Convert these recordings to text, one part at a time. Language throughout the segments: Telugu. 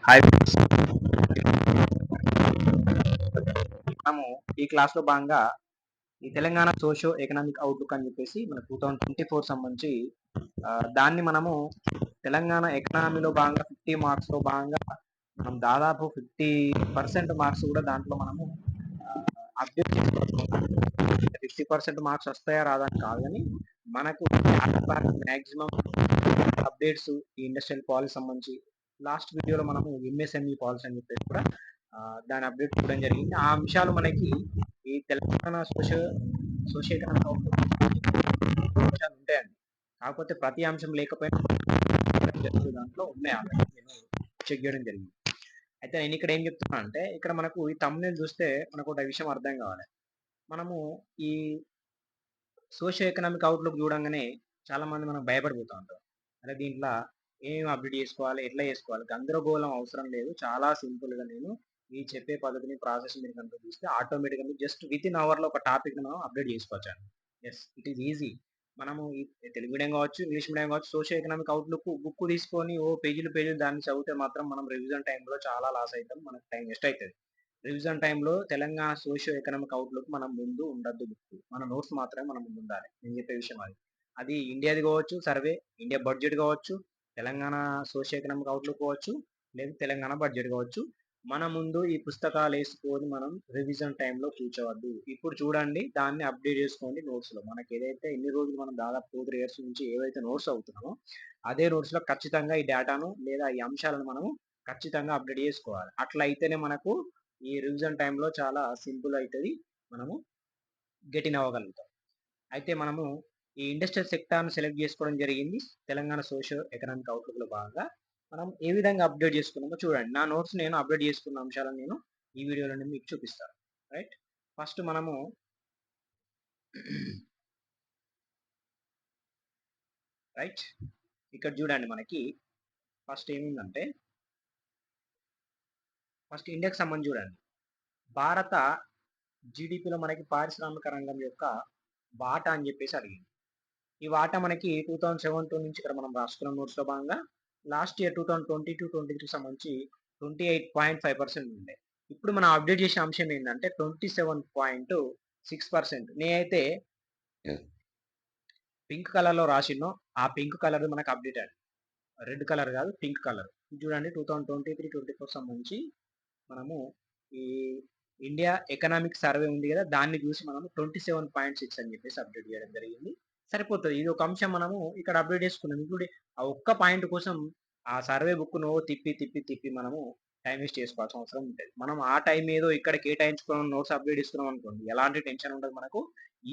Hi friends. మనము ఈ క్లాస్ లో భాగంగా ఈ తెలంగాణ సోషో ఎకనామిక్ అవుట్లుక్ అని చెప్పేసి మన 2024 సంబంధించి దాన్ని మనము తెలంగాణ ఎకనామీలో భాగంగా 50 మార్క్స్ లో భాగంగా మనం దాదాపు 50% మార్క్స్ కూడా దాంట్లో మనము అప్డేట్ చేసుకోవచ్చు. 50% మార్క్స్ వస్తాయా రాదని కాదు, కానీ మనకు మ్యాక్సిమం అప్డేట్స్ ఈ ఇండస్ట్రియల్ పాలసీ సంబంధించి లాస్ట్ వీడియోలో మనము ఎంఎస్ఎంఈ పాలసీ అని చెప్పేసి కూడా దాని అప్డేట్ ఇవ్వడం జరిగింది. ఆ అంశాలు మనకి ఈ తెలంగాణ సోషల్ ఎకనామిక్ అవుట్లుక్ అంశాలు ఉంటాయండి. కాకపోతే ప్రతి అంశం లేకపోయినా దాంట్లో ఉన్నాయి, ఆల్రెడీ నేను చెక్ చేయడం జరిగింది. అయితే నేను ఇక్కడ ఏం చెప్తున్నా అంటే, ఇక్కడ మనకు ఈ thumbnail చూస్తే మనకు ఒక విషయం అర్థం కావాలి. మనము ఈ సోషియో ఎకనామిక్ అవుట్లుక్ చూడంగానే చాలా మంది మనం భయపడిపోతూ ఉంటాం. అంటే దీంట్లో ఏం అప్డేట్ చేసుకోవాలి, ఎట్లా చేసుకోవాలి, గందరగోళం అవసరం లేదు. చాలా సింపుల్ గా నేను ఈ చెప్పే పద్ధతిని ప్రాసెస్ మీరు కనుక చూస్తే ఆటోమేటిక్గా జస్ట్ విత్ ఇన్ అవర్ లో ఒక టాపిక్ మనం అప్డేట్ చేసుకోవచ్చు. Yes, it is easy. మనము ఈ తెలుగు మీడియం కావచ్చు, ఇంగ్లీష్ మీడియం కావచ్చు, సోషియో ఎకనామిక్ అవుట్లుక్ బుక్ తీసుకొని ఓ పేజీలు దాన్ని చదివితే మాత్రం మనం రివిజన్ టైంలో చాలా లాస్ అవుతాం, మనకు టైం వేస్ట్ అవుతుంది. రివిజన్ టైంలో తెలంగాణ సోషియో ఎకనామిక్ అవుట్లుక్ మనం ముందు ఉండద్దు. బుక్ మన నోట్స్ మాత్రమే మనం ముందు ఉండాలి. నేను చెప్పే విషయం అది. అది ఇండియాది కావచ్చు, సర్వే ఇండియా బడ్జెట్ కావచ్చు, తెలంగాణ సోషియో ఎకనామిక్ అవుట్లుక్ కావచ్చు, లేదా తెలంగాణ బడ్జెట్ కావచ్చు. మన ముందు ఈ పుస్తకాలు వేసుకొని మనం రివిజన్ టైంలో కూర్చోవద్దు. ఇప్పుడు చూడండి, దాన్ని అప్డేట్ చేసుకోండి నోట్స్ లో. మనకి ఏదైతే ఎన్ని రోజులు మనం దాదాపు 2-3 ఇయర్స్ నుంచి ఏవైతే నోట్స్ అవుతున్నామో అదే నోట్స్ లో ఖచ్చితంగా ఈ డేటాను లేదా ఈ అంశాలను మనము ఖచ్చితంగా అప్డేట్ చేసుకోవాలి. అట్లా అయితేనే మనకు ఈ రివిజన్ టైంలో చాలా సింపుల్ అవుతుంది, మనము గెటిన్ అవ్వగలుగుతాం. అయితే మనము ఈ ఇండస్ట్రియల్ సెక్టార్ను సెలెక్ట్ చేసుకోవడం జరిగింది. తెలంగాణ సోషియో ఎకనామిక్ అవుట్లుక్ లో భాగంగా మనం ఏ విధంగా అప్డేట్ చేసుకున్నామో చూడండి. నా నోట్స్ నేను అప్డేట్ చేసుకున్న అంశాలను నేను ఈ వీడియోలో మీకు చూపిస్తాను. రైట్, ఫస్ట్ మనము రైట్ ఇక్కడ చూడండి, మనకి ఫస్ట్ ఏముందంటే, ఫస్ట్ ఇండియాకి సంబంధించి చూడండి. భారత జీడిపిలో మనకి పారిశ్రామిక రంగం యొక్క వాటా అని చెప్పేసి అడిగింది. ఈ వాటా మనకి 2017 నుంచి ఇక్కడ మనం రాసుకున్న నోట్స్ లో భాగంగా లాస్ట్ ఇయర్ 2022-23 సంబంధించి 28.5% ఉండే. ఇప్పుడు మనం అప్డేట్ చేసే అంశం ఏంటంటే 27.6%. నేనైతే పింక్ కలర్ లో రాసినో ఆ పింక్ కలర్ మనకు అప్డేట్ అయ్యింది. రెడ్ కలర్ కాదు, పింక్ కలర్. చూడండి, 2023-24 సంబంధించి మనము ఈ ఇండియా ఎకనామిక్ సర్వే ఉంది కదా, దాన్ని చూసి మనము 27.6 అని చెప్పేసి అప్డేట్ చేయడం జరిగింది. సరిపోతుంది. ఇది ఒక అంశం మనము ఇక్కడ అప్డేట్ చేసుకున్నాం. ఇప్పుడు ఆ ఒక్క పాయింట్ కోసం ఆ సర్వే బుక్ ను తిప్పి మనము టైం వేస్ట్ చేసుకోవాల్సిన అవసరం ఉంటుంది. మనం ఆ టైం ఏదో ఇక్కడ కేటాయించుకున్నాం, నోట్స్ అప్డేట్ చేసుకున్నాం అనుకోండి, ఎలాంటి టెన్షన్ ఉండదు మనకు.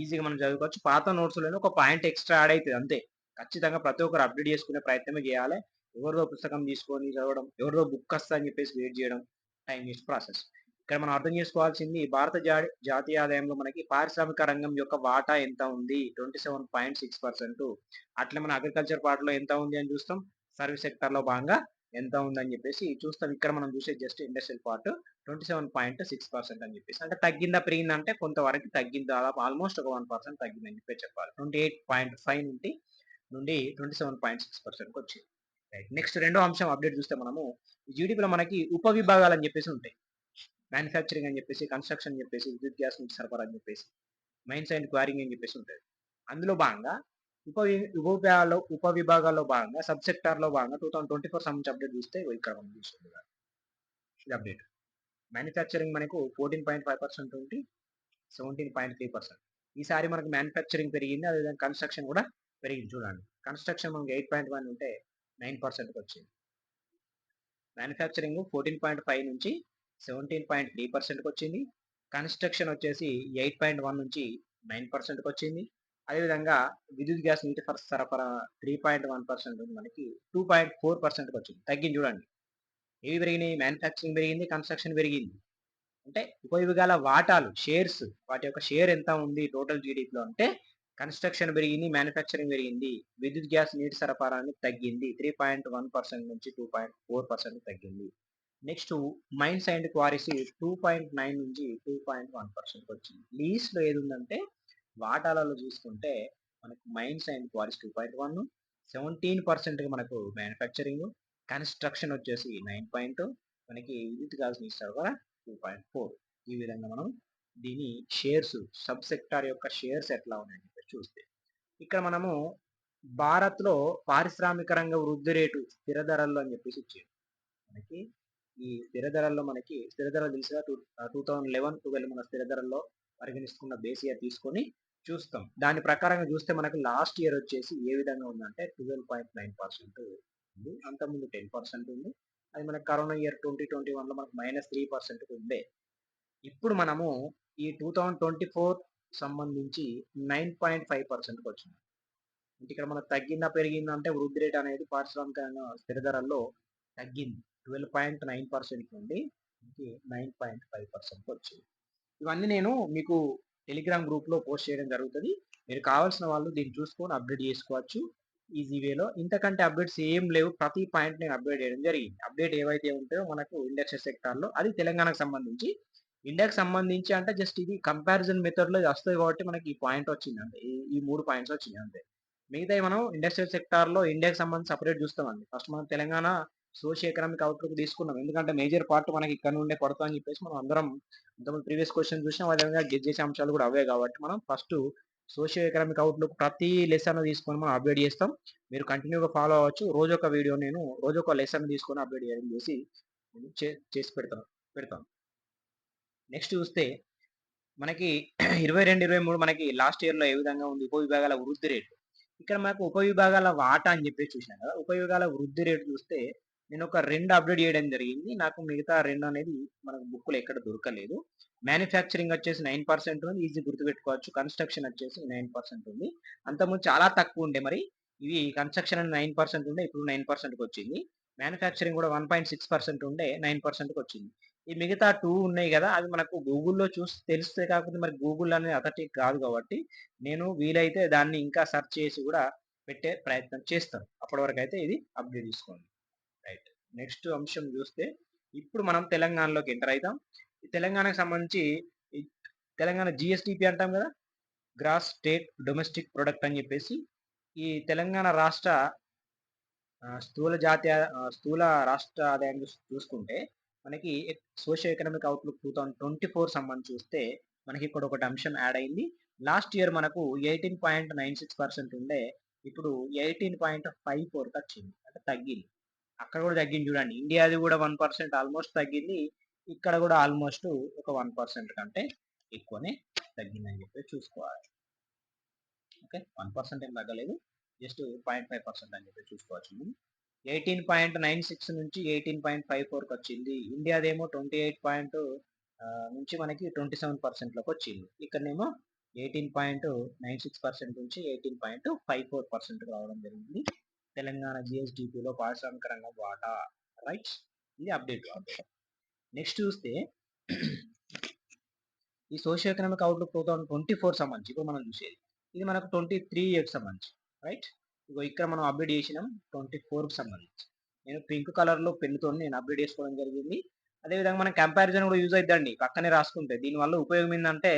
ఈజీగా మనం చదువుకోవచ్చు. పాత నోట్స్ లోనే ఒక పాయింట్ ఎక్స్ట్రా యాడ్ అవుతుంది అంతే. ఖచ్చితంగా ప్రతి ఒక్కరు అప్డేట్ చేసుకునే ప్రయత్నమే చేయాలి. ఎవరిదో పుస్తకం తీసుకొని చదవడం, ఎవరిదో బుక్ వస్తా అని చెప్పేసి వెయిట్ చేయడం టైం వేస్ట్ ప్రాసెస్. ఇక్కడ మనం అర్థం చేసుకోవాల్సింది, భారత జాతీయ ఆదాయంలో మనకి పారిశ్రామిక రంగం యొక్క వాటా ఎంత ఉంది, 27.6%. అట్లా మన అగ్రికల్చర్ పార్ట్ లో ఎంత ఉంది అని చూస్తాం, సర్వీస్ సెక్టర్ లో భాగంగా ఎంత ఉందని చెప్పేసి చూస్తాం. ఇక్కడ మనం చూసే జస్ట్ ఇండస్ట్రియల్ పార్ట్ 27.6% అని చెప్పేసి, అంటే తగ్గిందా పెరిగిందంటే కొంతవరకు తగ్గింది, దాదాపు ఆల్మోస్ట్ ఒక 1% తగ్గిందని చెప్పి చెప్పాలి. 28.5 నుండి 27.6% వచ్చింది. రైట్, నెక్స్ట్ రెండో అంశం అప్డేట్ చూస్తే మనము జీడిపిలో మనకి ఉప విభాగాలు అని చెప్పేసి ఉంటాయి. మ్యానుఫ్యాక్చరింగ్ అని చెప్పేసి, కన్స్ట్రక్షన్ అని చెప్పేసి, విద్యుత్ గ్యాస్ నీటి సరఫరా అని చెప్పేసి, మైన్స్ అండ్ క్వారింగ్ అని చెప్పేసి ఉంటుంది. అందులో భాగంగా ఉప విభాగాల్లో భాగంగా సబ్ సెక్టార్ లో భాగంగా 2024 సంబంధించి అప్డేట్ చూస్తే ఇక్కడ మనం చూస్తుంది ఇది అప్డేట్. మ్యానుఫ్యాక్చరింగ్ మనకు 14.5% ఉండి 17.3%. ఈసారి మనకు మ్యానుఫ్యాక్చరింగ్ పెరిగింది, అదేవిధంగా కన్స్ట్రక్షన్ కూడా పెరిగింది. చూడండి, కన్స్ట్రక్షన్ మనకి 8.1 ఉంటే 9% వచ్చింది. మ్యానుఫ్యాక్చరింగ్ 14.5 నుంచి 17.3% వచ్చింది. కన్స్ట్రక్షన్ వచ్చేసి 8.1 నుంచి 9% వచ్చింది. అదేవిధంగా విద్యుత్ గ్యాస్ నీటి సరఫరా 3.1% మనకి 2.4% వచ్చింది. తగ్గింది చూడండి. ఏవి పెరిగినాయి? మ్యానుఫ్యాక్చరింగ్ పెరిగింది, కన్స్ట్రక్షన్ పెరిగింది. అంటే ఉపయోగాల వాటాలు, షేర్స్, వాటి యొక్క షేర్ ఎంత ఉంది టోటల్ జీడీపీలో అంటే, కన్స్ట్రక్షన్ పెరిగింది, మ్యానుఫ్యాక్చరింగ్ పెరిగింది, విద్యుత్ గ్యాస్ నీటి సరఫరా తగ్గింది, 3.1% నుంచి 2.4% తగ్గింది. నెక్స్ట్ మైన్స్ అండ్ క్వారీస్ 2.9 నుంచి 2.1% వచ్చింది. లీస్ట్ లో ఏది ఉందంటే వాటాలలో చూసుకుంటే మనకు మైన్స్ అండ్ క్వారీస్ 2.1, 17% మనకు మ్యానుఫ్యాక్చరింగ్, కన్స్ట్రక్షన్ వచ్చేసి 9 మనకి విద్యుత్ గ్యాస్ ఇస్తారు కదా 2.4. ఈ విధంగా మనం దీని షేర్స్ సబ్ సెక్టార్ యొక్క షేర్స్ ఎట్లా ఉన్నాయని చెప్పి చూస్తే ఇక్కడ మనము భారత్లో పారిశ్రామిక రంగ వృద్ధి రేటు స్థిర ధరల్లో అని చెప్పేసి ఇచ్చారు మనకి. ఈ స్థిర ధరల్లో మనకి స్థిర ధరలు తెలుసుగా 2011-12 మన స్థిర ధరల్లో పరిగణిస్తున్న బేస్ ఇయర్ తీసుకొని చూస్తాం. దాని ప్రకారంగా చూస్తే మనకు లాస్ట్ ఇయర్ వచ్చేసి ఏ విధంగా ఉందంటే 12.9% ఉంది. అంతకుముందు 10% ఉంది. అది మనకి కరోనా ఇయర్ 2021లో మనకు -3% ఉండే. ఇప్పుడు మనము ఈ 2024 సంబంధించి 9.5%కి వచ్చింది. అంటే ఇక్కడ మనకు తగ్గిందా పెరిగిందా అంటే వృద్ధి రేట్ అనేది పారిశ్రామిక స్థిర ధరల్లో తగ్గింది. 12.9% నుండి 9.5% వచ్చింది. ఇవన్నీ నేను మీకు టెలిగ్రామ్ గ్రూప్లో పోస్ట్ చేయడం జరుగుతుంది. మీరు కావాల్సిన వాళ్ళు దీన్ని చూసుకొని అప్డేట్ చేసుకోవచ్చు ఈజీ వేలో. ఇంతకంటే అప్డేట్స్ ఏం లేవు. ప్రతి పాయింట్ నేను అప్డేట్ చేయడం జరిగింది. అప్డేట్ ఏవైతే ఉంటాయో మనకు ఇండెక్స్ సెక్టార్లో అది తెలంగాణకు సంబంధించి. ఇండెక్స్ సంబంధించి అంటే జస్ట్ ఇది కంపారిజన్ మెథడ్లో ఇది వస్తుంది కాబట్టి మనకి ఈ పాయింట్ వచ్చింది అంతే. ఈ 3 పాయింట్స్ వచ్చినాయి అంతే. మిగతాయి మనం ఇండస్ట్రియల్ సెక్టార్లో ఇండియాకి సంబంధించి సపరేట్ చూస్తామండి. ఫస్ట్ మనం తెలంగాణ సోషియో ఎకనామిక్ అవుట్లుక్ తీసుకున్నాం. ఎందుకంటే మేజర్ పార్ట్ మనకి ఇక్కడ నుండే పడతా అని చెప్పేసి మనం అందరం ఇంతకుముందు ప్రీవియస్ క్వశ్చన్ చూసినాం. అదేవిధంగా గెస్ చేసే అంశాలు కూడా అవే కాబట్టి మనం ఫస్ట్ సోషియో ఎకనామిక్ అవుట్లుక్ ప్రతి లెసన్ తీసుకొని మనం అప్డేట్ చేస్తాం. మీరు కంటిన్యూగా ఫాలో అవ్వచ్చు. రోజు ఒక వీడియో నేను రోజు ఒక లెసన్ తీసుకొని అప్డేట్ చేయడం చేసి నేను చేసి పెడతాను. నెక్స్ట్ చూస్తే మనకి 22, 23 మనకి లాస్ట్ ఇయర్‌లో ఏ విధంగా ఉంది ఉపవిభాగాల వృద్ధి రేటు. ఇక్కడ మనకు ఉపవిభాగాల వాటా అని చెప్పేసి చూసినాం కదా! ఉపవిభాగాల వృద్ధి రేటు చూస్తే నేను ఒక 2 అప్డేట్ చేయడం జరిగింది. నాకు మిగతా 2 అనేది మనకు బుక్‌లో ఎక్కడ దొరకలేదు. మ్యానుఫ్యాక్చరింగ్ వచ్చేసి 9% ఉంది. ఈజీ గుర్తుపెట్టుకోవచ్చు. కన్‌స్ట్రక్షన్ వచ్చేసి 9% ఉంది. అంతకుముందు చాలా తక్కువ ఉండే మరి. ఇవి కన్‌స్ట్రక్షన్ అని 9% ఉండే. ఇప్పుడు 9%కి వచ్చింది. మ్యానుఫ్యాక్చరింగ్ కూడా 1.6% ఉండే 9%కి వచ్చింది. ఈ మిగతా 2 ఉన్నాయి గదా! అవి మనకు గూగుల్‌లో చూసి తెలుస్తాయి. కాకపోతే మరి గూగుల్ అనేది అథెంటిక్ కాదు కాబట్టి, నేను వీలైతే దాన్ని ఇంకా సెర్చ్ చేసి గూడా పెట్టే ప్రయత్నం చేస్తాను. అప్పటి వరకైతే ఇది అప్డేట్ తీసుకోండి. రైట్. నెక్స్ట్ అంశం చూస్తే, ఇప్పుడు మనం తెలంగాణలోకి ఎంటర్ అయితాం. ఈ తెలంగాణకు సంబంధించి ఈ తెలంగాణ జీఎస్‌డిపి అంటాం గదా! గ్రాస్ స్టేట్ డొమెస్టిక్ ప్రొడక్ట్ అని చెప్పేసి, ఈ తెలంగాణ రాష్ట్ర స్థూల రాష్ట్ర ఆదాయం చూసుకుంటే మనకి సోషియో ఎకనామిక్ అవుట్‌లుక్ 2024 సంబంధించి చూస్తే మనకి ఇక్కడ ఒకటి అంశం యాడ్ అయింది. లాస్ట్ ఇయర్ మనకు 18.96% ఉండే. ఇప్పుడు 18.54కి వచ్చింది. అంటే తగ్గింది. అక్కడ కూడా తగ్గింది చూడండి. ఇండియాది కూడా 1% ఆల్మోస్ట్ తగ్గింది. ఇక్కడ కూడా ఆల్మోస్ట్ ఒక 1% కంటే ఎక్కువనే తగ్గిందని చెప్పి చూసుకోవాలి. ఓకే. 1% ఏం తగ్గలేదు. జస్ట్ 0.5% అని చెప్పి చూసుకోవచ్చు మనం. 18.96 నుంచి 18.54కి వచ్చింది. ఇండియాదేమో 28 నుంచి మనకి 27%లోకి వచ్చింది. ఇక్కడనేమో 18.96% నుంచి 18.54% రావడం జరిగింది. తెలంగాణ జీఎస్‌డిపిలో పారిశ్రామిక రంగం వాటా. రైట్. ఇది అప్డేట్. నెక్స్ట్ చూస్తే ఈ సోషియో ఎకనామిక్ అవుట్‌లుక్ 2024 సంబంధించి ఇప్పుడు మనం చూసేది. ఇది మనకు 23 ఇయర్‌కి సంబంధించి. రైట్. ఇగో ఇక్కడ మనం అప్డేట్ చేసినాం 24కి సంబంధించి. నేను పింక్ కలర్‌లో పెన్నుతోని నేను అప్డేట్ చేసుకోవడం జరిగింది. అదేవిధంగా మనం కంపారిజన్ కూడా యూజ్ అయిద్దండి. పక్కనే రాసుకుంటే. దీనివల్ల ఉపయోగం ఏందంటే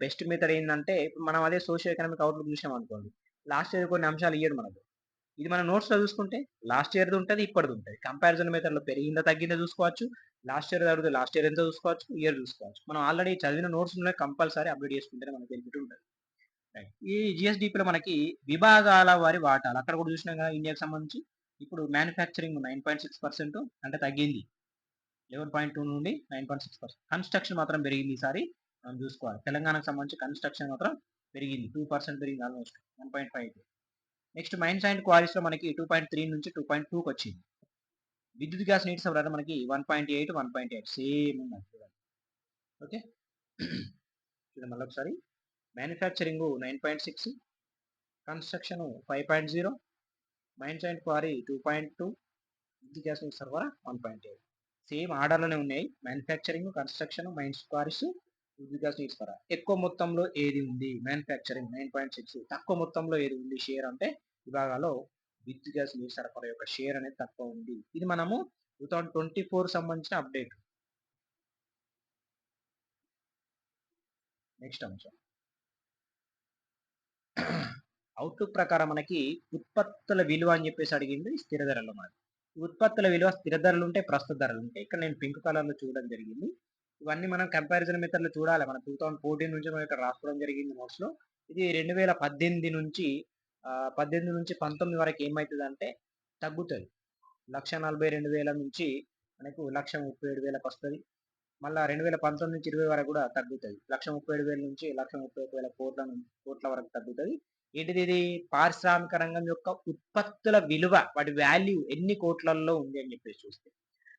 బెస్ట్ మెథడ్ ఏందంటే ఇప్పుడు మనం అదే సోషియో ఎకనామిక్ అవుట్‌లుక్ చూసామనుకోండి. లాస్ట్ ఇయర్ కొన్ని అంశాలు ఇయ్యడు మనకు. ఇది మన నోట్స్‌లో చూసుకుంటే లాస్ట్ ఇయర్‌ది ఉంటది. ఇప్పటిది ఉంటది. కంపారిజన్ మెథడ్‌లో పెరిగిందా తగ్గిందా చూసుకోవచ్చు. లాస్ట్ ఇయర్ చదివితే లాస్ట్ ఇయర్ ఎంతో చూసుకోవచ్చు. ఇయర్ చూసుకోవచ్చు. మనం ఆల్రెడీ చదివిన నోట్స్‌లోనే కంపల్సరీ అప్డేట్ చేసుకుంటేనే మనకు బెనిఫిట్ ఉంటది. రైట్. ఈ జీఎస్‌డిపిలో మనకి విభాగాల వారి వాటాలు అక్కడ కూడా చూసినాం కదా ఇండియాకి సంబంధించి. ఇప్పుడు మ్యానుఫ్యాక్చరింగ్ 9.6% అంటే తగ్గింది. 11.2 నుండి 9.6%. కన్‌స్ట్రక్షన్ మాత్రం పెరిగింది ఈసారి. మనం చూసుకోవాలి. తెలంగాణకు సంబంధించి కన్‌స్ట్రక్షన్ మాత్రం పెరిగింది. 2% పెరిగింది ఆల్మోస్ట్. 1.5. నెక్స్ట్ మైన్స్ అండ్ క్వారీస్‌లో మనకి 2.3 నుంచి 2.2కి వచ్చింది. విద్యుత్ గ్యాస్ నీటి సరఫరా మనకి 1.8, 1.8 సేమ్ ఉన్నది చూడండి. ఓకే. చూడండి మళ్ళొకసారి. Manufacturing 9.6, construction 5.0, mines and quarry 2.2, విద్యుత్ గ్యాస్ నీటి సరఫరా 1.8. సేమ్ ఆర్డర్‌లోనే ఉన్నాయి. మ్యానుఫ్యాక్చరింగ్, కన్‌స్ట్రక్షన్, మైన్స్ క్వారీస్, విద్యుత్ గ్యాస్ నీటి సరఫరా. ఎక్కువ మొత్తంలో ఏది ఉంది? మ్యానుఫ్యాక్చరింగ్ 9.6. తక్కువ మొత్తంలో ఏది ఉంది షేర్ అంటే విభాగాల్లో విద్యుత్ గ్యాస్ నీటి సరఫరా యొక్క షేర్ అనేది తక్కువ ఉంది. ఇది మనము 2024 సంబంధించిన అప్డేట్. నెక్స్ట్ అంశం. అవుట్‌లుక్ ప్రకారం మనకి ఉత్పత్తుల విలువ అని చెప్పేసి అడిగింది స్థిర ధరలో మనది. ఉత్పత్తుల విలువ స్థిర ధరలు ఉంటాయి, ప్రస్తుత ధరలు ఉంటాయి. ఇక్కడ నేను పింక్ కలర్‌లో చూడడం జరిగింది. ఇవన్నీ మనం కంపారిజన్ మెథడ్‌లో చూడాలి. మనం 2014 నుంచి మనం ఇక్కడ రాసుకోవడం జరిగింది నోట్స్‌లో. ఇది 2018 నుంచి 18-19 వరకు ఏమైతదంటే తగ్గుతది. 1,42,000 నుంచి మనకు 1,37,000కొస్తది. మళ్ళా 2019-20 వరకు కూడా తగ్గుతది. 1,37,000 నుంచి 1,31,000 కోట్ల వరకు తగ్గుతది. ఏంటిది ఇది? పారిశ్రామిక రంగం యొక్క ఉత్పత్తుల విలువ, వాటి వాల్యూ ఎన్ని కోట్లల్లో ఉంది అని చెప్పేసి చూస్తే.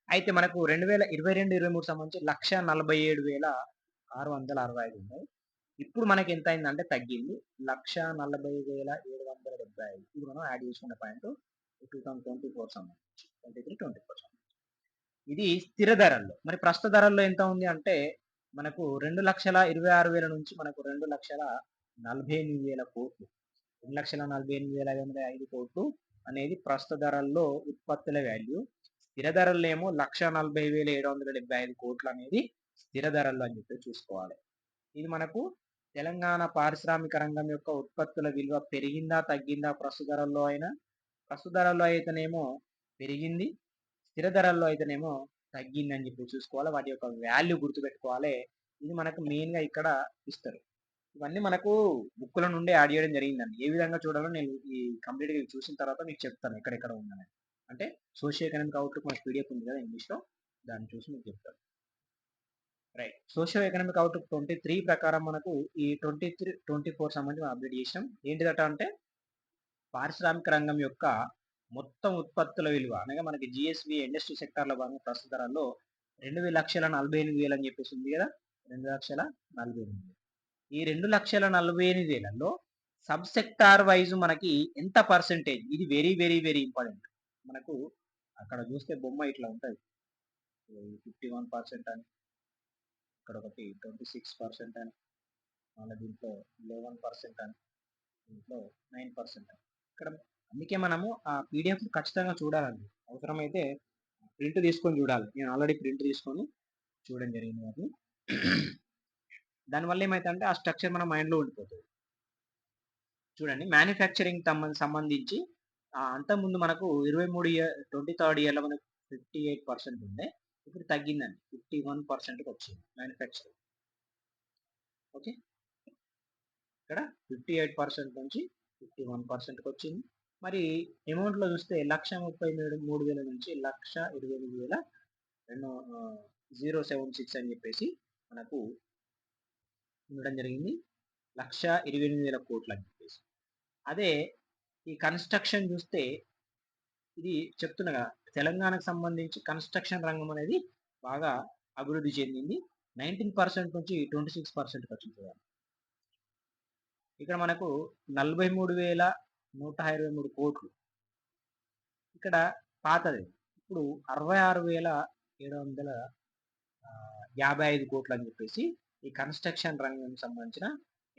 అయితే మనకు 2022, 23 సంబంధించి 1,47,665 ఉన్నాయి. ఇప్పుడు మనకి ఎంత అయిందంటే తగ్గింది. 1,40,775. ఇది మనం యాడ్ చేసుకున్న పాయింట్ 2024 సంబంధించి. 23, 24 సంబంధించి. ఇది స్థిర ధరల్లో. మరి ప్రస్తుత ధరల్లో ఎంత ఉంది అంటే మనకు 2,26,000 నుంచి మనకు 2,48,000 కోట్లు. 2,48,505 కోట్లు అనేది ప్రస్తుత ధరల్లో ఉత్పత్తుల వాల్యూ. స్థిర ధరల్లో ఏమో 1,40,775 కోట్లు అనేది స్థిర ధరల్లో అని చెప్పి చూసుకోవాలి. ఇది మనకు తెలంగాణ పారిశ్రామిక రంగం యొక్క ఉత్పత్తుల విలువ పెరిగిందా, తగ్గిందా ప్రస్తుత ధరల్లో అయినా? ప్రస్తుత ధరల్లో అయితేనేమో పెరిగింది. స్థిర ధరల్లో అయితేనేమో తగ్గిందని చెప్పి చూసుకోవాలి. వాటి యొక్క వాల్యూ గుర్తుపెట్టుకోవాలి. ఇది మనకు మెయిన్‌గా ఇక్కడ ఇస్తారు. ఇవన్నీ మనకు బుక్కుల నుండి యాడ్ చేయడం జరిగిందండి. ఏ విధంగా చూడాలో నేను ఈ కంప్లీట్‌గా ఇవి చూసిన తర్వాత మీకు చెప్తాను ఎక్కడెక్కడ ఉందనేది. అంటే సోషియో ఎకనామిక్ అవుట్‌లుక్ మన పీడిఎఫ్ ఉంది కదా ఇంగ్లీష్‌లో, దాన్ని చూసి మీకు చెప్తాను. రైట్. సోషియో ఎకనామిక్ అవుట్‌లుక్ 23 ప్రకారం మనకు ఈ 23, 24 సంబంధించి మనం అప్డేట్ చేసినాం. ఏంటిదట అంటే పారిశ్రామిక రంగం యొక్క మొత్తం ఉత్పత్తుల విలువ అనగా మనకి జీఎస్‌వి ఇండస్ట్రీ సెక్టార్‌లో భాగంగా ప్రస్తుత ధరల్లో 2,48,000 అని చెప్పేసి ఉంది కదా! 2,48,000. ఈ 2,48,000లో సబ్ సెక్టార్ వైజ్ మనకి ఎంత పర్సెంటేజ్, ఇది వెరీ వెరీ వెరీ ఇంపార్టెంట్. మనకు అక్కడ చూస్తే బొమ్మ ఇట్లా ఉంటది. 51% అని, ఇక్కడ ఒకటి 26% అని, మళ్ళీ దీంట్లో 11% అని, దీంట్లో 9% అని. ఇక్కడ అందుకే మనము ఆ పీడిఎఫ్ ఖచ్చితంగా చూడాలండి. అవసరమైతే ప్రింట్ తీసుకొని చూడాలి. నేను ఆల్రెడీ ప్రింట్ తీసుకొని చూడడం జరిగింది వాటిని. దానివల్ల ఏమైతుందంటే ఆ స్ట్రక్చర్ మన మైండ్‌లో ఉండిపోతది. చూడండి మ్యానుఫ్యాక్చరింగ్ సంబంధించి అంతకుముందు మనకు 23 ఇయర్‌లో మనకు 58% ఉండే. ఇప్పుడు తగ్గిందండి. 51%కి వచ్చింది మ్యానుఫ్యాక్చరింగ్. ఓకే. ఇక్కడ 58% నుంచి 51%కి వచ్చింది. మరి అమౌంట్‌లో చూస్తే 1,33,000 నుంచి 1,28,076 అని చెప్పేసి మనకు ఉండడం జరిగింది. 1,28,000 కోట్లు అని చెప్పేసి. అదే ఈ కన్‌స్ట్రక్షన్ చూస్తే ఇది చెప్తున్నా కదా! తెలంగాణకు సంబంధించి కన్‌స్ట్రక్షన్ రంగం అనేది బాగా అభివృద్ధి చెందింది. 19% నుంచి 26%కి వచ్చింది చూడండి. ఇక్కడ మనకు 43,123 కోట్లు. ఇక్కడ పాతది. ఇప్పుడు 66,755 కోట్లు అని చెప్పేసి ఈ కన్‌స్ట్రక్షన్ రంగానికి సంబంధించిన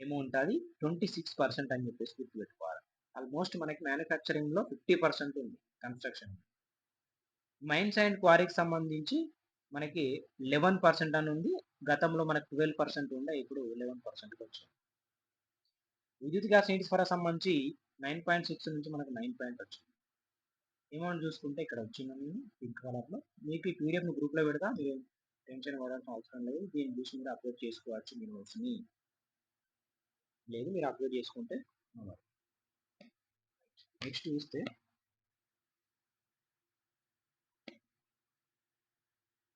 అమౌంట్ అది 26% అని చెప్పేసి గుర్తుపెట్టుకోవాలి. ఆల్మోస్ట్ మనకి మ్యానుఫ్యాక్చరింగ్‌లో 50% ఉంది కన్‌స్ట్రక్షన్. మైన్స్ అండ్ క్వారీకి సంబంధించి మనకి 11% అని ఉంది. గతంలో మనకు 12% ఉండే, ఇప్పుడు 11%కి వచ్చింది. విద్యుత్ గ్యాస్ నీటి సరఫరా సంబంధించి 9.6 నుంచి మనకు 9 వచ్చింది. అమౌంట్ చూసుకుంటే ఇక్కడ వచ్చిందండి పింక్ కలర్‌లో. మీకు ఈ పీడిఎఫ్‌ని గ్రూప్‌లో పెడతా. మీరు టెన్షన్ పడాల్సిన అవసరం లేదు. దీన్ని చూసి మీరు అప్లోడ్ చేసుకోవచ్చు మీ నోట్స్‌ని. లేదు మీరు అప్లోడ్ చేసుకుంటే నెక్స్ట్ చూస్తే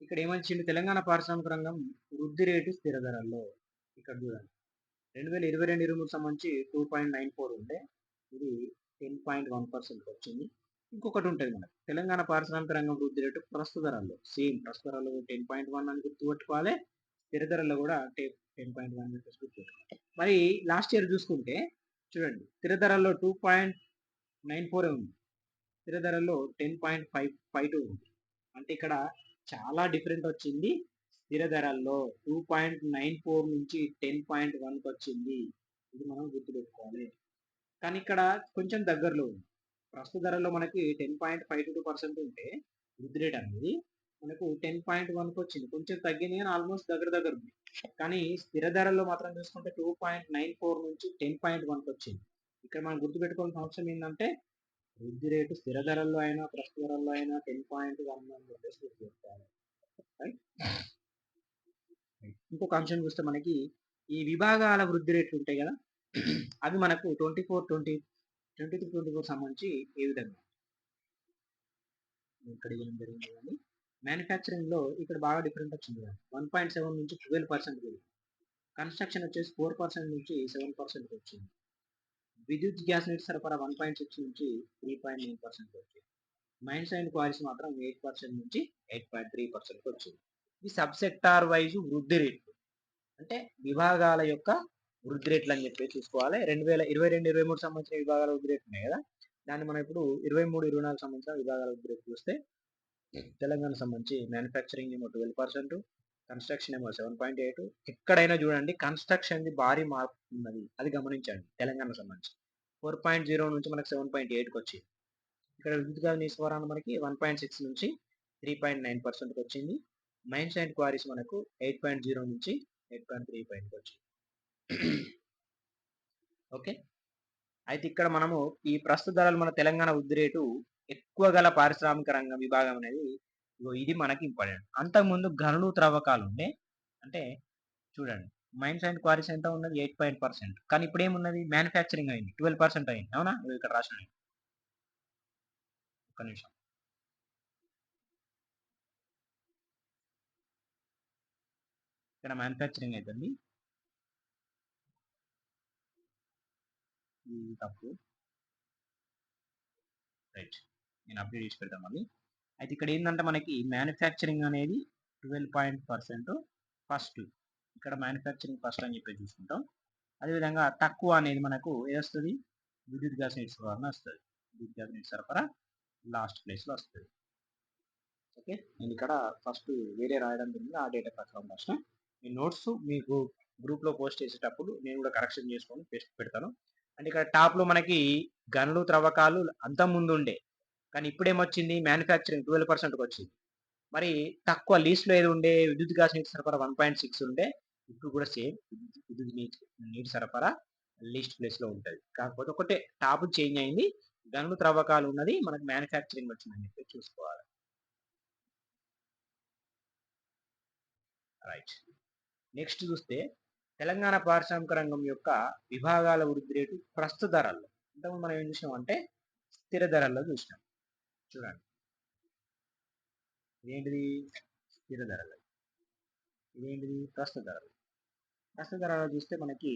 ఇక్కడ ఏమొచ్చింది, తెలంగాణ పారిశ్రామిక రంగం వృద్ధి రేటు స్థిర ధరల్లో. ఇక్కడ చూడండి 2022, 23 సంబంధించి 2.94 ఉండే, ఇది 10.1% వచ్చింది. ఇంకొకటి ఉంటుంది మనకు తెలంగాణ పారిశ్రామిక రంగం వృద్ధి రేటు ప్రస్తుత ధరల్లో. సేమ్ ప్రస్తుత ధరలు 10.1 అని గుర్తుపెట్టుకోవాలి. స్థిర ధరల్లో కూడా 10.1 గుర్తుపెట్టుకోవాలి. మరి లాస్ట్ ఇయర్ చూసుకుంటే చూడండి స్థిర ధరల్లో 2.94 ఉంది. స్థిర ధరల్లో 10.52 ఉంది. అంటే ఇక్కడ చాలా డిఫరెంట్ వచ్చింది. స్థిర ధరల్లో 2.94 నుంచి 10.1కి వచ్చింది. ఇది మనం గుర్తుపెట్టుకోవాలి. కానీ ఇక్కడ కొంచెం దగ్గరలో ఉంది. ప్రస్తుత ధరల్లో మనకి 10.52% ఉంటే వృద్ధి రేట్ అనేది మనకు 10.1కి వచ్చింది. కొంచెం తగ్గింది కానీ ఆల్మోస్ట్ దగ్గర ఉంది. కానీ స్థిర ధరల్లో మాత్రం చూసుకుంటే 2.94 నుంచి 10.1కి వచ్చింది. ఇక్కడ మనం గుర్తుపెట్టుకోవాల్సిన అవసరం ఏంటంటే వృద్ధి రేటు స్థిర ధరల్లో అయినా ప్రస్తుత ధరల్లో అయినా 10.1 అని చెప్పేసి గుర్తుపెట్టుకోవాలి. రైట్. ఇంకొక అంశం చూస్తే మనకి ఈ విభాగాల వృద్ధి రేట్లు ఉంటాయి కదా, అవి మనకు 23-24 సంబంధించి ఏ విధంగా ఇక్కడ ఏం జరిగింది కానీ మ్యానుఫ్యాక్చరింగ్ లో ఇక్కడ బాగా డిఫరెంట్ వచ్చింది కదా, 1.7 నుంచి 12% పెరిగింది. కన్స్ట్రక్షన్ వచ్చేసి 4% నుంచి 7% వచ్చింది. విద్యుత్ గ్యాస్ నీటి సరఫరా 1.6 నుంచి 3.9% వచ్చింది. మైన్స్ అండ్ క్వారీస్ మాత్రం 8% నుంచి 8.3% వచ్చింది. ఈ సబ్ సెక్టార్ వైజ్ వృద్ధి రేట్లు అంటే విభాగాల యొక్క వృద్ధి రేట్లు అని చెప్పి చూసుకోవాలి. 2022-23 సంవత్సరం విభాగాల వృద్ధి రేట్లు ఉన్నాయి కదా, దాన్ని మనం ఇప్పుడు 23-24 సంవత్సరం విభాగాల వృద్ధి రేట్లు చూస్తే తెలంగాణ సంబంధించి మ్యానుఫ్యాక్చరింగ్ ఏమో 12%, కన్స్ట్రక్షన్ ఏమో 7.8. ఎక్కడైనా చూడండి కన్స్ట్రక్షన్ భారీ మార్పు ఉన్నది, అది గమనించండి. తెలంగాణ సంబంధించి 4.0 నుంచి మనకి 7.8కి వచ్చింది. ఇక్కడ విద్యుత్ గ్యాస్ నిస్వారణ మనకి 1.6 నుంచి 3.9%కి వచ్చింది. మైన్స్ అండ్ క్వారీస్ మనకు 8.0 నుంచి 8.3 వచ్చింది. ఓకే. అయితే ఇక్కడ మనము ఈ ప్రస్తుత ధరలు మన తెలంగాణ వృద్ధి రేటు ఎక్కువ గల పారిశ్రామిక రంగం విభాగం అనేది ఇది మనకి ఇంపార్టెంట్. అంతకుముందు గనులు త్రవ్వకాలు ఉండే, అంటే చూడండి మైన్స్ అండ్ క్వారీస్ ఎంత ఉన్నది 8%, కానీ ఇప్పుడు ఏమున్నది మ్యానుఫ్యాక్చరింగ్ అయింది 12% అయింది. అవునా, ఇక్కడ రాసిన ఒక్క నిమిషం. ఇక్కడ మ్యానుఫ్యాక్చరింగ్ అవుతుంది, ఇది తప్పు. రైట్, నేను అప్డేట్ చేసి పెడతాను మళ్ళీ. అయితే ఇక్కడ ఏంటంటే మనకి మ్యానుఫ్యాక్చరింగ్ అనేది 12% ఫస్ట్, ఇక్కడ మ్యానుఫ్యాక్చరింగ్ ఫస్ట్ అని చెప్పి చూసుకుంటాం. అదేవిధంగా తక్కువ అనేది మనకు ఏదొస్తుంది, విద్యుత్ గ్యాస్ నీటి సరఫరా వస్తుంది. విద్యుత్ గ్యాస్ నీటి సరఫరా లాస్ట్ ప్లేస్లో వస్తుంది. ఓకే, నేను ఇక్కడ ఫస్ట్ వేరే రాయడం జరిగింది, ఆ డేటా ప్రకారం రాసిన. మీ నోట్స్ మీకు గ్రూప్లో పోస్ట్ చేసేటప్పుడు నేను కూడా కరెక్షన్ చేసుకొని పేస్ట్ పెడతాను. అంటే ఇక్కడ టాప్లో మనకి గనులు త్రవ్వకాలు అంత ముందు ఉండే, కానీ ఇప్పుడేమొచ్చింది మ్యానుఫ్యాక్చరింగ్ 12%కి వచ్చింది. మరి తక్కువ లీస్ట్లో ఏది ఉండే విద్యుత్ గ్యాస్ నీటి సరఫరా 1.6 ఉండే, ఇప్పుడు కూడా సేమ్ విద్యుత్ నీటి సరఫరా లీస్ట్ ప్లేస్లో ఉంటుంది. కాకపోతే ఒకటే టాప్ చేంజ్ అయింది, గనులు త్రవ్వకాలు ఉన్నది, మనకి మ్యానుఫ్యాక్చరింగ్ వచ్చిందని చెప్పి చూసుకోవాలి. రైట్. నెక్స్ట్ చూస్తే తెలంగాణ పారిశ్రామిక రంగం యొక్క విభాగాల వృద్ధి రేటు ప్రస్తుత ధరల్లో, ఇంతకుముందు మనం ఏం చూసినాం అంటే స్థిర ధరల్లో చూసినాం. చూడండి ఇదేంటిది స్థిర ధరలు, ఇదేంటిది ప్రస్తుత ధరలు. ప్రస్తుత ధరలు చూస్తే మనకి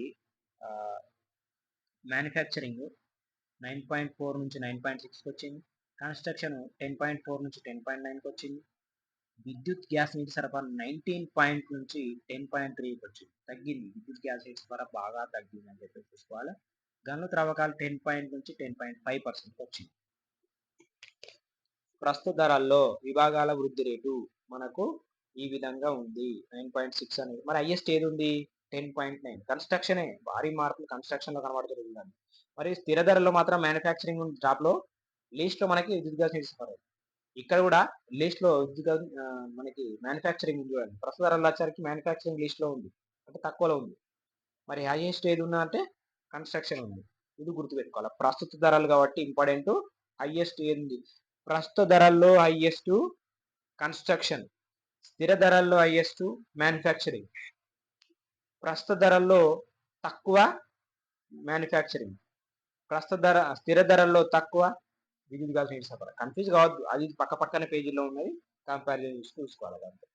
మ్యానుఫ్యాక్చరింగ్ 9.4 నుంచి 9.6కి వచ్చింది. కన్స్ట్రక్షన్ 10.4 నుంచి 10.9కి వచ్చింది. విద్యుత్ గ్యాస్ నీటి సరఫరా 19 నుంచి 10.3కి వచ్చింది, తగ్గింది. విద్యుత్ గ్యాస్ నీటి సరఫరా బాగా తగ్గింది అని చెప్పి చూసుకోవాలి. గనుల త్రవ్వకాలు 10 నుంచి 10.5% వచ్చింది. ప్రస్తుత ధరల్లో విభాగాల వృద్ధి రేటు మనకు ఈ విధంగా ఉంది, 9.6 అనేది. మరి హైయెస్ట్ ఏది ఉంది 10.9. కన్స్ట్రక్షనే భారీ మార్పులు కన్స్ట్రక్షన్ లో కనబడుతుంది. మరి స్థిర ధరల్లో మాత్రం మ్యానుఫ్యాక్చరింగ్ టాప్ లో, లీస్ట్ లో మనకి విద్యుత్ గ్యాస్ నీటి సరఫరా. ఇక్కడ కూడా లిస్ట్ లో మనకి మ్యానుఫ్యాక్చరింగ్ ఉంది చూడండి, ప్రస్తుత ధరలు వచ్చరికి మ్యానుఫ్యాక్చరింగ్ లిస్ట్ లో ఉంది, అంటే తక్కువలో ఉంది. మరి హైయెస్ట్ ఏది ఉన్నా అంటే కన్స్ట్రక్షన్ ఉంది, ఇది గుర్తుపెట్టుకోవాలి. ప్రస్తుత ధరలు కాబట్టి ఇంపార్టెంట్. హైయెస్ట్ ఏంది ప్రస్తుత ధరల్లో హైయెస్ట్ కన్స్ట్రక్షన్, స్థిర ధరల్లో హైయెస్ట్ మ్యానుఫ్యాక్చరింగ్, ప్రస్తుత ధరల్లో తక్కువ మ్యానుఫ్యాక్చరింగ్, ప్రస్తుత ధర స్థిర ధరల్లో తక్కువ విద్యుత్ గ్యాస్ నీటి సరఫరా. కన్ఫ్యూజ్ కావద్దు, అది పక్క పక్కన పేజీలో ఉన్నది, కంపారిజన్ చూసుకోవాలి అంతే.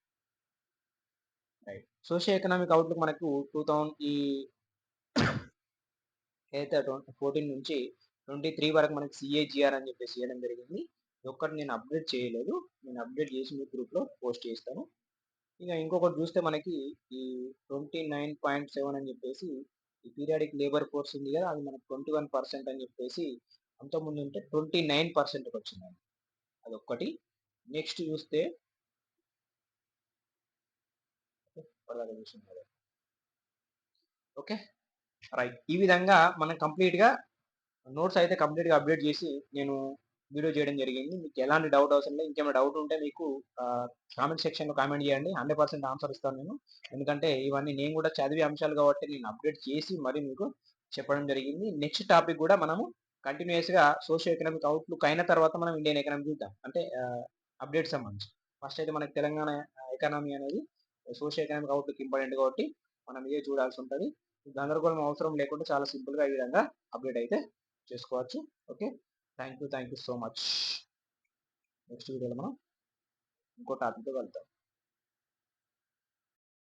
రైట్. సోషియో ఎకనామిక్ అవుట్లుక్ మనకు 2014 నుంచి 23 వరకు మనకి CAGR అని చెప్పేసి చేయడం జరిగింది. ఒక్కటి నేను అప్డేట్ చేయలేదు, నేను అప్డేట్ చేసి మీ గ్రూప్లో పోస్ట్ చేస్తాను. ఇక ఇంకొకటి చూస్తే మనకి ఈ 29.7 అని చెప్పేసి ఈ పీరియాడిక్ లేబర్ ఫోర్స్ ఉంది కదా, అది మనకి 21% అని చెప్పేసి అంతకుముందు ఉంటే 29%కి వచ్చింది, అదొక్కటి. నెక్స్ట్ చూస్తే ఓకే రైట్, ఈ విధంగా మనం కంప్లీట్గా నోట్స్ అయితే కంప్లీట్గా అప్డేట్ చేసి నేను వీడియో చేయడం జరిగింది. మీకు ఎలాంటి డౌట్ అవసరం లేదు, ఇంకేమైనా డౌట్ ఉంటే మీకు కామెంట్ సెక్షన్లో కామెంట్ చేయండి, 100% ఆన్సర్ ఇస్తాను నేను. ఎందుకంటే ఇవన్నీ నేను కూడా చదివే అంశాలు కాబట్టి నేను అప్డేట్ చేసి మరి మీకు చెప్పడం జరిగింది. నెక్స్ట్ టాపిక్ కూడా మనము కంటిన్యూయస్‌గా సోషియో ఎకనామిక్ అవుట్‌లుక్ అయిన తర్వాత మనం ఇండియన్ ఎకనామీ చూద్దాం. అంటే అప్‌డేట్ సంబంధించి. ఫస్ట్ అయితే మనకి తెలంగాణ ఎకానమీ అనేది సోషియో ఎకనామిక్ అవుట్‌లుక్ ఇంపార్టెంట్ కాబట్టి మనం ఇదే చూడాల్సుంటది. గందరగోళం అవసరం లేకుండా చాలా సింపుల్‌గా ఈ విధంగా అప్‌డేట్ అయితే చేసుకోవచ్చు. Okay. Thank you so much. Next వీడియోలో మనం ఇంకో టాపిక్‌తో కలుద్దాం.